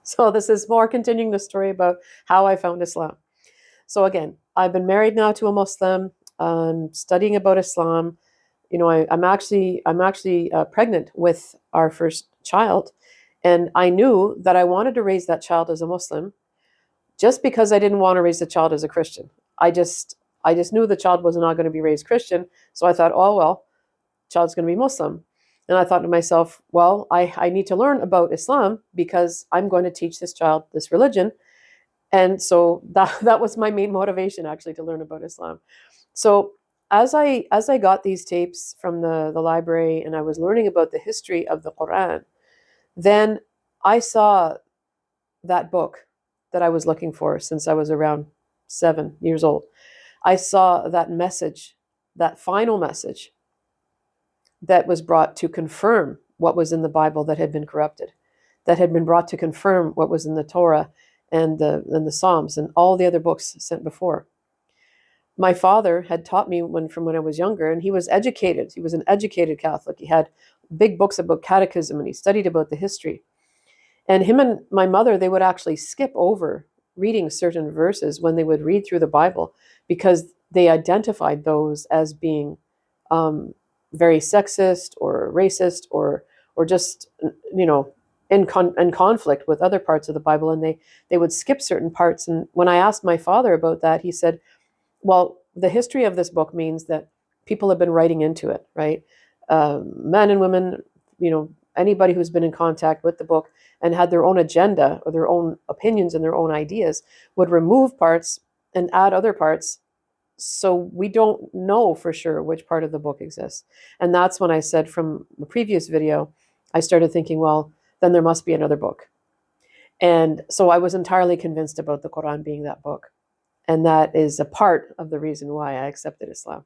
So this is more continuing the story about how I found Islam. So again, I've been married now to a Muslim. Studying about Islam. I'm actually pregnant with our first child, and I knew that I wanted to raise that child as a Muslim, just because I didn't want to raise the child as a Christian. I just knew the child was not going to be raised Christian, so I thought, oh well, child's going to be Muslim. And I thought to myself, well, I need to learn about Islam because I'm going to teach this child this religion. And so that was my main motivation, actually, to learn about Islam. So as I got these tapes from the library and I was learning about the history of the Quran, then I saw that book that I was looking for since I was around 7 years old. I saw that message, that final message that was brought to confirm what was in the Bible that had been corrupted, that had been brought to confirm what was in the Torah and the Psalms and all the other books sent before. My father had taught me from when I was younger, and he was educated. He was an educated Catholic. He had big books about catechism, and he studied about the history. And him and my mother, they would actually skip over reading certain verses when they would read through the Bible because they identified those as being um, very sexist or racist or just in conflict with other parts of the Bible, and they would skip certain parts. And when I asked my father about that, he said, well, the history of this book means that people have been writing into it, right? Men and women, anybody who's been in contact with the book and had their own agenda or their own opinions and their own ideas would remove parts and add other parts. So we don't know for sure which part of the book exists. And that's when I said from the previous video, I started thinking, well, then there must be another book. And so I was entirely convinced about the Quran being that book. And that is a part of the reason why I accepted Islam.